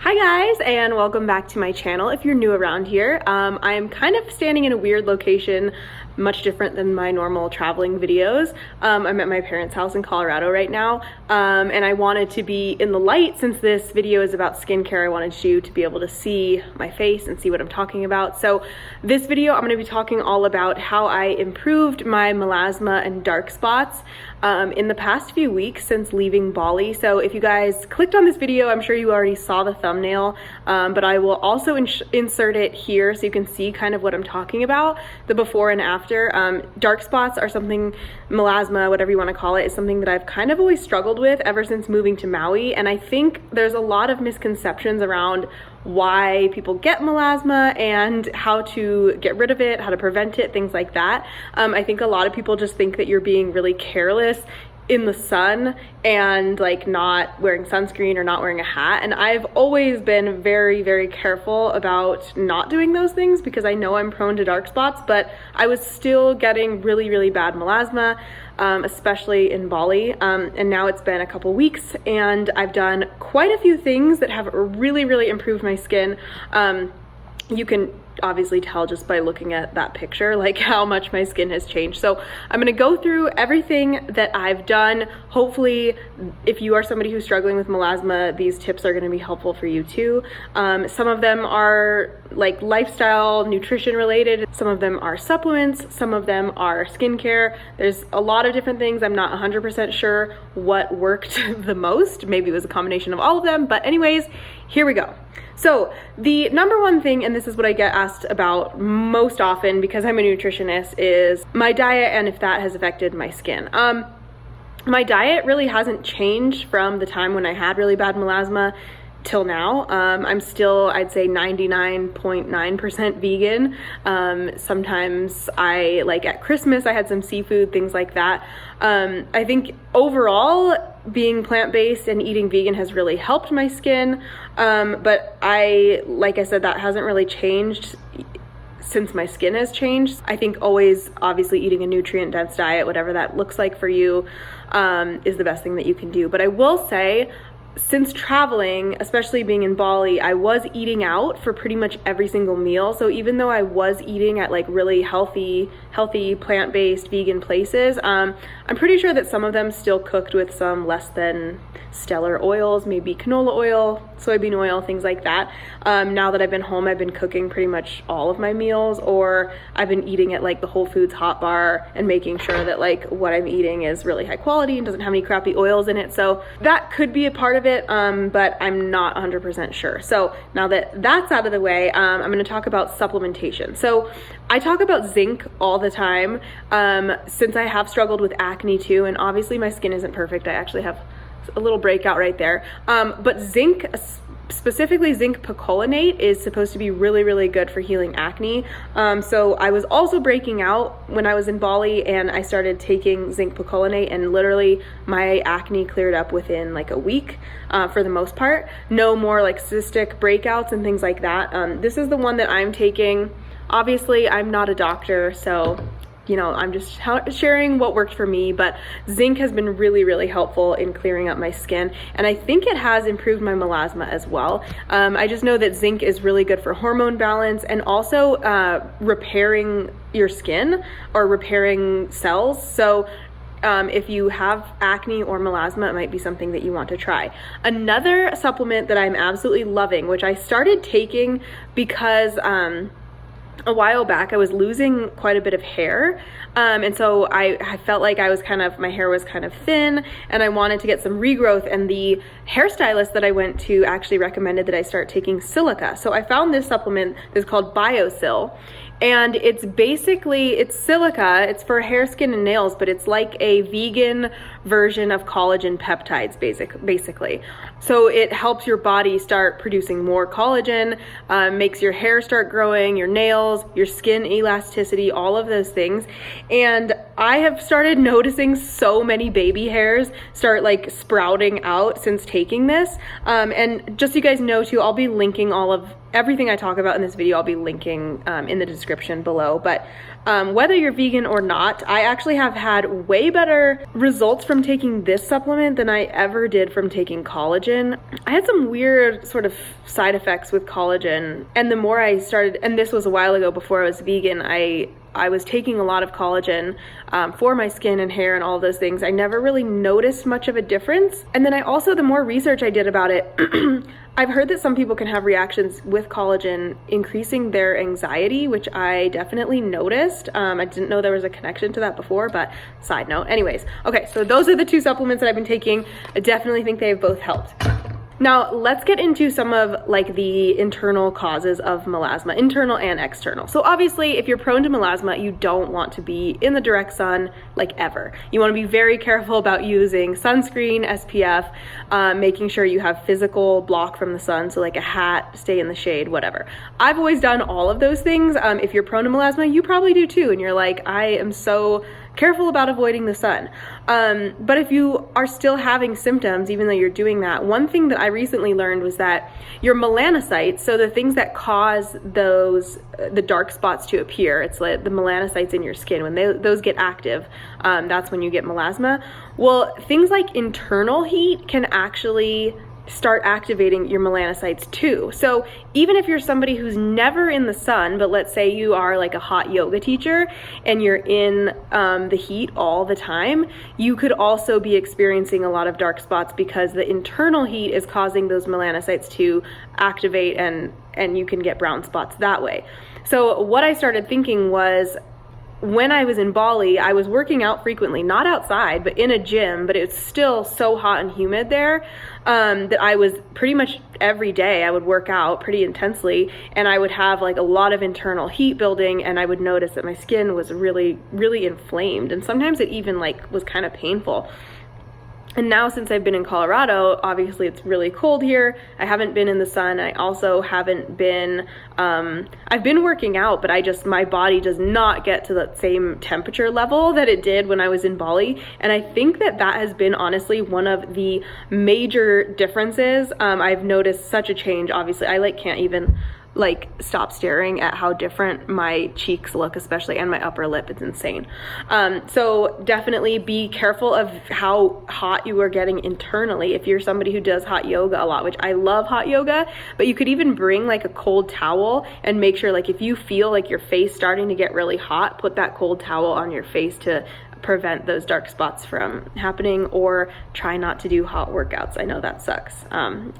Hi guys, and welcome back to my channel if you're new around here. I am kind of standing in a weird location, much different than my normal traveling videos. I'm at my parents' house in Colorado right now, and I wanted to be in the light since this video is about skincare. I wanted you to be able to see my face and see what I'm talking about. So this video, I'm going to be talking all about how I improved my melasma and dark spots in the past few weeks since leaving Bali. So if you guys clicked on this video, I'm sure you already saw the thumbnail, but I will also insert it here so you can see kind of what I'm talking about, the before and after. Dark spots are something, melasma, whatever you want to call it, is something that I've kind of always struggled with ever since moving to Maui, and I think there's a lot of misconceptions around why people get melasma and how to get rid of it, how to prevent it, things like that. I think a lot of people just think that you're being really careless in the sun and like not wearing sunscreen or not wearing a hat, and I've always been very, very careful about not doing those things because I know I'm prone to dark spots, but I was still getting really, really bad melasma, especially in Bali, and now it's been a couple weeks and I've done quite a few things that have really, really improved my skin. You can obviously tell just by looking at that picture like how much my skin has changed. So I'm going to go through everything that I've done. Hopefully if you are somebody who's struggling with melasma, these tips are going to be helpful for you too. Some of them are like lifestyle, nutrition related, some of them are supplements, some of them are skincare. There's a lot of different things. I'm not 100% sure what worked the most. Maybe it was a combination of all of them, but anyways, here we go. So the number one thing, and this is what I get asked about most often because I'm a nutritionist, is my diet and if that has affected my skin. My diet really hasn't changed from the time when I had really bad melasma till now. I'm still, I'd say 99.9% vegan. Sometimes I, like at Christmas, I had some seafood, things like that. I think overall being plant-based and eating vegan has really helped my skin. But like I said, that hasn't really changed since my skin has changed. I think always, obviously, eating a nutrient-dense diet, whatever that looks like for you, is the best thing that you can do. But I will say, since traveling, especially being in Bali, I was eating out for pretty much every single meal. So even though I was eating at like really healthy plant-based vegan places, I'm pretty sure that some of them still cooked with some less than stellar oils, maybe canola oil, soybean oil, things like that. Now that I've been home, I've been cooking pretty much all of my meals, or I've been eating at like the Whole Foods hot bar and making sure that like what I'm eating is really high quality and doesn't have any crappy oils in it. So that could be a part of it, but I'm not 100% sure. So now that that's out of the way, I'm going to talk about supplementation. So I talk about zinc all the time, since I have struggled with acne too, and obviously my skin isn't perfect. I actually have a little breakout right there, but zinc, specifically zinc picolinate, is supposed to be really, really good for healing acne. So I was also breaking out when I was in Bali, and I started taking zinc picolinate, and literally my acne cleared up within like a week, for the most part. No more like cystic breakouts and things like that. This is the one that I'm taking. Obviously, I'm not a doctor, so you know, I'm just sharing what worked for me, but zinc has been really, really helpful in clearing up my skin, and I think it has improved my melasma as well. I just know that zinc is really good for hormone balance and also repairing your skin or repairing cells. So if you have acne or melasma, it might be something that you want to try. Another supplement that I'm absolutely loving, which I started taking because a while back I was losing quite a bit of hair, and so I felt like my hair was kind of thin, and I wanted to get some regrowth, and the hairstylist that I went to actually recommended that I start taking silica. So I found this supplement that's called BioSil, and it's silica. It's for hair, skin, and nails, but it's like a vegan version of collagen peptides, basically. So it helps your body start producing more collagen, makes your hair start growing, your nails, your skin elasticity, all of those things. And I have started noticing so many baby hairs start like sprouting out since taking this. And just so you guys know too, I'll be linking all of everything I talk about in this video. I'll be linking in the description below. But whether you're vegan or not, I actually have had way better results from taking this supplement than I ever did from taking collagen. I had some weird sort of side effects with collagen, and the more I started, and this was a while ago before I was vegan, I was taking a lot of collagen for my skin and hair and all of those things. I never really noticed much of a difference. And then I also, the more research I did about it, I've heard that some people can have reactions with collagen increasing their anxiety, which I definitely noticed. I didn't know there was a connection to that before, but side note. Anyways, okay, so those are the two supplements that I've been taking. I definitely think they've both helped. Now, let's get into some of like the internal causes of melasma, internal and external. So obviously, if you're prone to melasma, you don't want to be in the direct sun like ever. You want to be very careful about using sunscreen, SPF, making sure you have physical block from the sun, so like a hat, stay in the shade, whatever. I've always done all of those things. If you're prone to melasma, you probably do too, and you're like, I am so careful about avoiding the sun. But if you are still having symptoms, even though you're doing that, one thing that I recently learned was that your melanocytes, so the things that cause the dark spots to appear, it's like the melanocytes in your skin, when those get active, that's when you get melasma. Well, things like internal heat can actually start activating your melanocytes too. So even if you're somebody who's never in the sun, but let's say you are like a hot yoga teacher and you're in the heat all the time, you could also be experiencing a lot of dark spots because the internal heat is causing those melanocytes to activate, and you can get brown spots that way. So what I started thinking was, when I was in Bali, I was working out frequently, not outside, but in a gym, but it's still so hot and humid there that I was pretty much every day I would work out pretty intensely, and I would have like a lot of internal heat building, and I would notice that my skin was really, really inflamed, and sometimes it even like was kind of painful. And now since I've been in Colorado, obviously it's really cold here. I haven't been in the sun. I also haven't been, I've been working out, but my body does not get to that same temperature level that it did when I was in Bali. And I think that has been honestly one of the major differences. I've noticed such a change. Obviously, I can't even stop staring at how different my cheeks look, especially, and my upper lip. It's insane. So definitely be careful of how hot you are getting internally. If you're somebody who does hot yoga a lot, which I love hot yoga, but you could even bring like a cold towel and make sure, like, if you feel like your face starting to get really hot, put that cold towel on your face to prevent those dark spots from happening, or try not to do hot workouts. I know that sucks.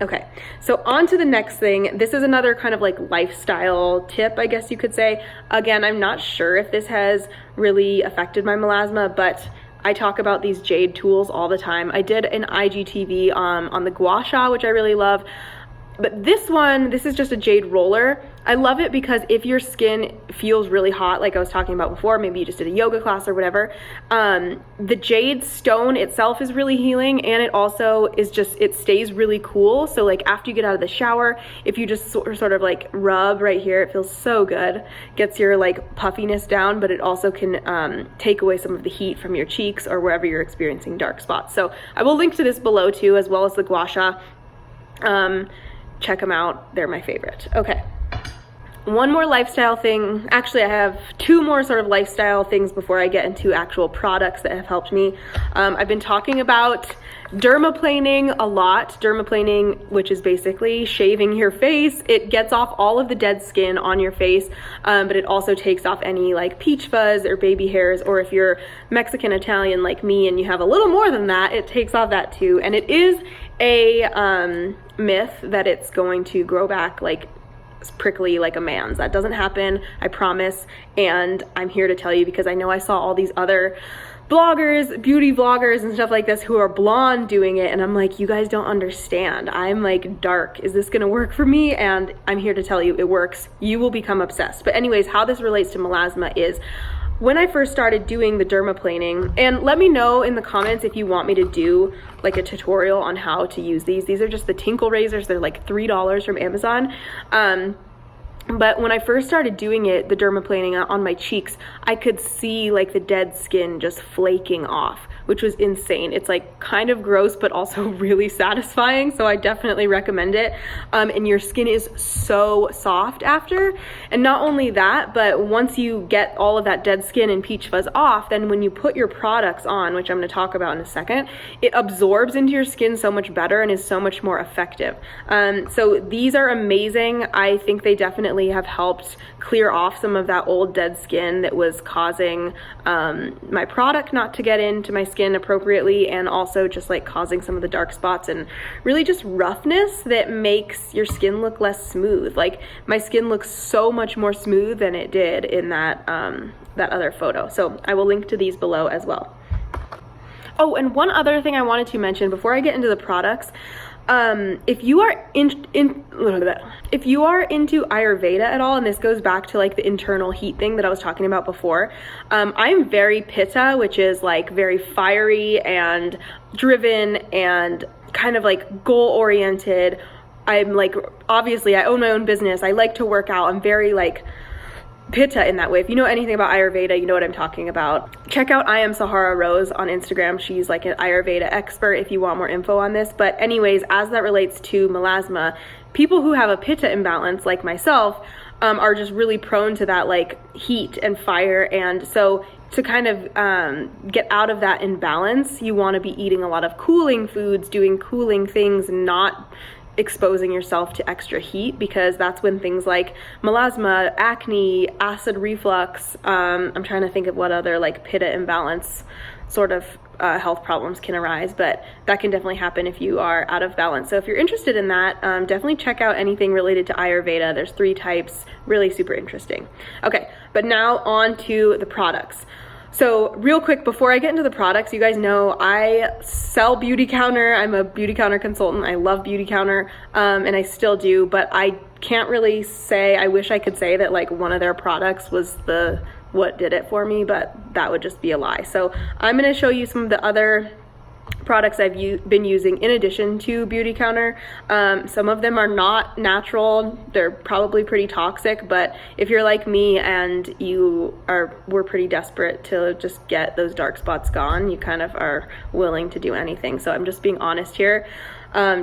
Okay, so on to the next thing. This is another kind of like lifestyle tip, I guess you could say. Again, I'm not sure if this has really affected my melasma, but I talk about these Jade tools all the time. I did an IGTV on the gua sha, which I really love. But this is just a Jade Roller. I love it because if your skin feels really hot, like I was talking about before, maybe you just did a yoga class or whatever, the Jade stone itself is really healing, and it also is it stays really cool. So like after you get out of the shower, if you just sort of like rub right here, it feels so good. Gets your like puffiness down, but it also can take away some of the heat from your cheeks or wherever you're experiencing dark spots. So I will link to this below too, as well as the gua sha. Check them out. They're my favorite. Okay. One more lifestyle thing. Actually, I have two more sort of lifestyle things before I get into actual products that have helped me. I've been talking about dermaplaning a lot. Dermaplaning, which is basically shaving your face. It gets off all of the dead skin on your face, but it also takes off any like peach fuzz or baby hairs, or if you're Mexican Italian like me and you have a little more than that, it takes off that too. And it is a myth that it's going to grow back like prickly like a man's. That doesn't happen, I promise. And I'm here to tell you because I know I saw all these other bloggers, beauty vloggers and stuff like this who are blonde doing it, and I'm like, you guys don't understand. I'm like dark. Is this gonna work for me? And I'm here to tell you it works. You will become obsessed. But anyways, how this relates to melasma is, when I first started doing the dermaplaning, and let me know in the comments if you want me to do like a tutorial on how to use these. These are just the tinkle razors. They're like $3 from Amazon. But when I first started doing it, the dermaplaning on my cheeks, I could see like the dead skin just flaking off, which was insane. It's like kind of gross, but also really satisfying. So I definitely recommend it. And your skin is so soft after. And not only that, but once you get all of that dead skin and peach fuzz off, then when you put your products on, which I'm gonna talk about in a second, it absorbs into your skin so much better and is so much more effective. So these are amazing. I think they definitely have helped clear off some of that old dead skin that was causing my product not to get into my skin appropriately, and also just like causing some of the dark spots and really just roughness that makes your skin look less smooth. Like my skin looks so much more smooth than it did in that that other photo. So I will link to these below as well. Oh, and one other thing I wanted to mention before I get into the products, if you are if you are into Ayurveda at all, and this goes back to like the internal heat thing that I was talking about before, I'm very Pitta, which is like very fiery and driven and kind of like goal oriented. I'm like, obviously I own my own business. I like to work out. I'm very like Pitta in that way. If you know anything about Ayurveda, you know what I'm talking about. Check out I am Sahara Rose on Instagram. She's like an Ayurveda expert if you want more info on this. But anyways, as that relates to melasma, people who have a Pitta imbalance like myself are just really prone to that like heat and fire. And so to kind of get out of that imbalance, you want to be eating a lot of cooling foods, doing cooling things, not exposing yourself to extra heat, because that's when things like melasma, acne, acid reflux, I'm trying to think of what other like Pitta imbalance sort of health problems can arise, but that can definitely happen if you are out of balance. So if you're interested in that, definitely check out anything related to Ayurveda. There's 3 types, really super interesting. Okay, but now on to the products. So real quick, before I get into the products, you guys know I sell Beauty Counter. I'm a Beauty Counter consultant. I love Beauty Counter, and I still do, but I can't really say, I wish I could say that like one of their products was what did it for me, but that would just be a lie. So I'm gonna show you some of the other products I've been using in addition to Beauty Counter. Some of them are not natural. They're probably pretty toxic, but if you're like me and we're pretty desperate to just get those dark spots gone, you kind of are willing to do anything. So I'm just being honest here.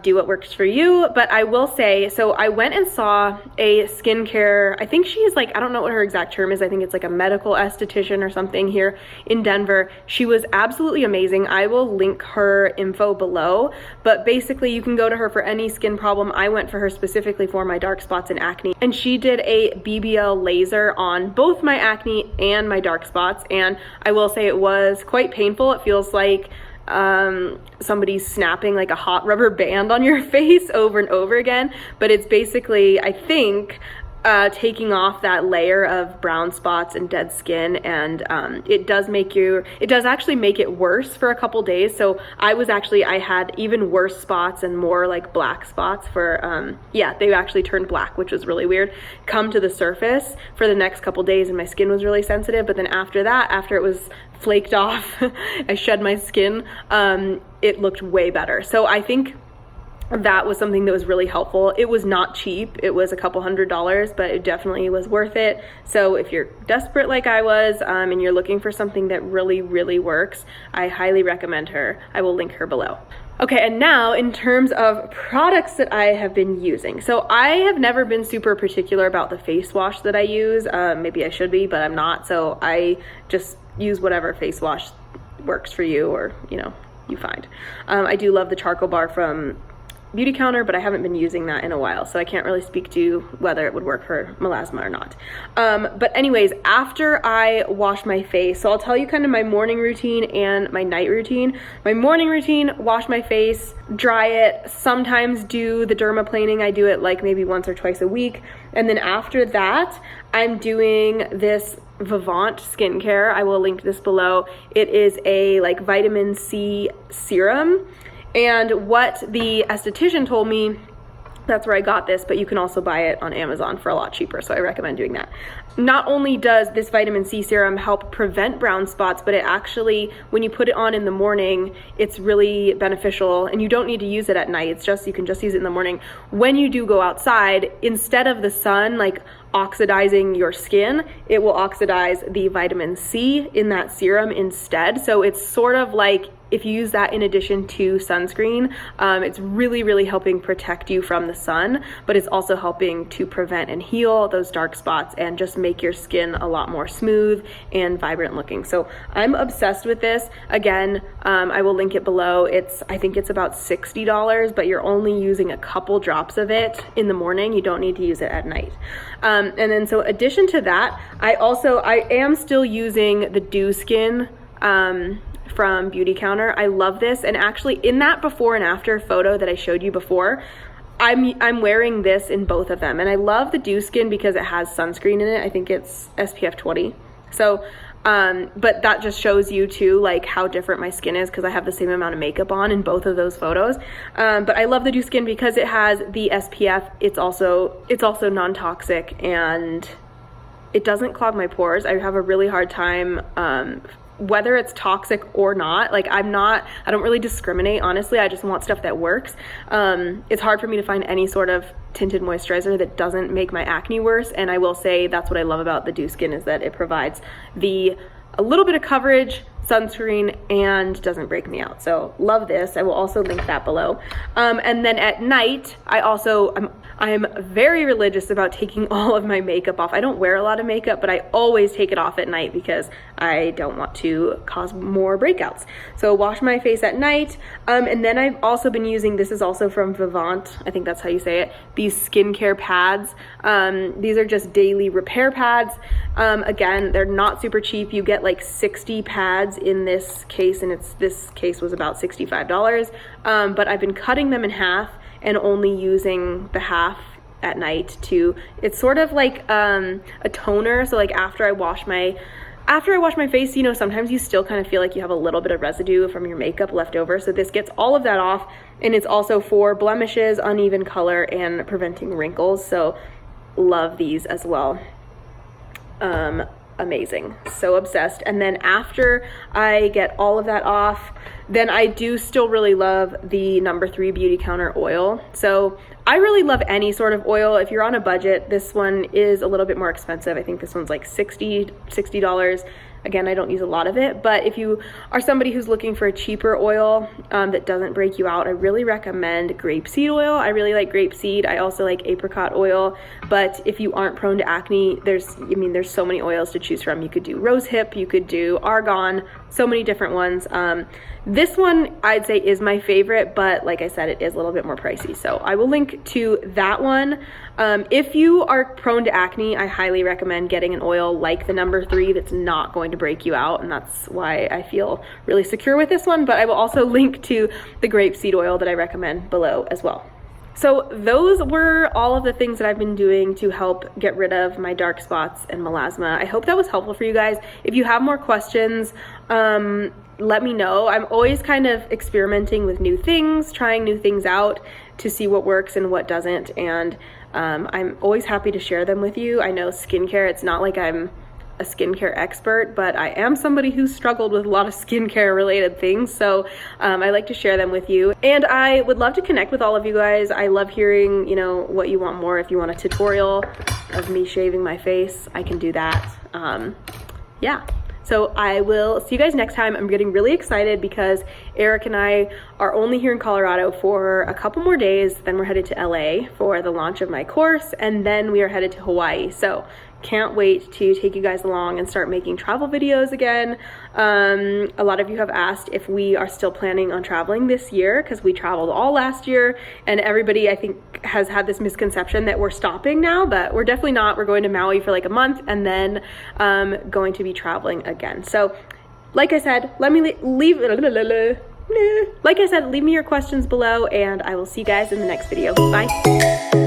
Do what works for you. But I will say, so I went and saw a skincare, I think she's like, I don't know what her exact term is. I think it's like a medical esthetician or something here in Denver. She was absolutely amazing. I will link her info below, but basically you can go to her for any skin problem. I went for her specifically for my dark spots and acne, and she did a BBL laser on both my acne and my dark spots. And I will say it was quite painful. It feels like somebody's snapping like a hot rubber band on your face over and over again, but it's basically, I think, taking off that layer of brown spots and dead skin, and it does actually make it worse for a couple days. So I had even worse spots and more like black spots for they actually turned black, which was really weird, come to the surface for the next couple days, and my skin was really sensitive. But then after that, after it was flaked off, I shed my skin, it looked way better. So I think that was something that was really helpful. It was not cheap. It was a couple $100s, but it definitely was worth it. So if you're desperate like I was, and you're looking for something that really, really works, I highly recommend her. I will link her below. Okay, and now in terms of products that I have been using. So I have never been super particular about the face wash that I use. Maybe I should be, but I'm not. So I just use whatever face wash works for you, or, you find. I do love the charcoal bar from Beauty Counter, but I haven't been using that in a while, so I can't really speak to whether it would work for melasma or not. But anyways, after I wash my face, so I'll tell you kind of my morning routine and my night routine. My morning routine, wash my face, dry it, sometimes do the dermaplaning. I do it like maybe once or twice a week. And then after that, I'm doing this Vivant skincare. I will link this below. It is a like vitamin C serum. And what the esthetician told me That's where I got this, but you can also buy it on Amazon for a lot cheaper, so I recommend doing that. Not only does this vitamin C serum help prevent brown spots, but it actually, when you put it on in the morning, it's really beneficial, and you don't need to use it at night. It's just, you can just use it in the morning. When you do go outside, instead of the sun like oxidizing your skin, it will oxidize the vitamin C in that serum instead. So it's sort of like, if you use that in addition to sunscreen, it's really, really helping protect you from the sun, but it's also helping to prevent and heal those dark spots and just make your skin a lot more smooth and vibrant looking. So I'm obsessed with this. Again, I will link it below. I think it's about $60, but you're only using a couple drops of it in the morning. You don't need to use it at night. And then, so addition to that, I am still using the Dew Skin from Beauty Counter. I love this, and actually in that before and after photo that I showed you before, I'm wearing this in both of them, and I love the Dew Skin because it has sunscreen in it. I think it's SPF 20. So but that just shows you too like how different my skin is, because I have the same amount of makeup on in both of those photos. But I love the Dew Skin because it has the SPF. It's also non-toxic, and it doesn't clog my pores. I have a really hard time whether it's toxic or not. Like I don't really discriminate, honestly. I just want stuff that works. It's hard for me to find any sort of tinted moisturizer that doesn't make my acne worse, and I will say that's what I love about the Dew Skin, is that it provides a little bit of coverage, sunscreen, and doesn't break me out. So love this. I will also link that below. And then at night, I'm very religious about taking all of my makeup off. I don't wear a lot of makeup, but I always take it off at night because I don't want to cause more breakouts. So wash my face at night. And then I've also been using, this is also from Vivant, I think that's how you say it, these skincare pads. These are just daily repair pads. Again, they're not super cheap. You get like 60 pads in this case, and this case was about $65. But I've been cutting them in half and only using the half at night it's sort of like a toner. So like after I wash my face, you know, sometimes you still kind of feel like you have a little bit of residue from your makeup left over. So this gets all of that off, and it's also for blemishes, uneven color, and preventing wrinkles. So love these as well. Amazing, so obsessed. And then after I get all of that off, then I do still really love the No. 3 Beauty Counter oil. So I really love any sort of oil. If you're on a budget, this one is a little bit more expensive. I think this one's like $60. Again, I don't use a lot of it, but if you are somebody who's looking for a cheaper oil that doesn't break you out, I really recommend grapeseed oil. I really like grapeseed. I also like apricot oil, but if you aren't prone to acne, there's so many oils to choose from. You could do rosehip, you could do argan, so many different ones. This one I'd say is my favorite, but like I said, it is a little bit more pricey. So I will link to that one. If you are prone to acne, I highly recommend getting an oil like the No. 3 that's not going to break you out, and that's why I feel really secure with this one. But I will also link to the grapeseed oil that I recommend below as well. So those were all of the things that I've been doing to help get rid of my dark spots and melasma. I hope that was helpful for you guys. If you have more questions, let me know. I'm always kind of experimenting with new things, trying new things out to see what works and what doesn't, and I'm always happy to share them with you. I know skincare, it's not like I'm a skincare expert, but I am somebody who's struggled with a lot of skincare related things, so I like to share them with you, and I would love to connect with all of you guys. I love hearing, you know, what you want more. If you want a tutorial of me shaving my face, I can do that. Yeah. So I will see you guys next time. I'm getting really excited because Eric and I are only here in Colorado for a couple more days. Then we're headed to LA for the launch of my course, and then we are headed to Hawaii. So can't wait to take you guys along and start making travel videos again. A lot of you have asked if we are still planning on traveling this year, because we traveled all last year, and everybody I think has had this misconception that we're stopping now, but we're definitely not. We're going to Maui for like a month, and then going to be traveling again. So like I said, leave me your questions below, and I will see you guys in the next video. Bye.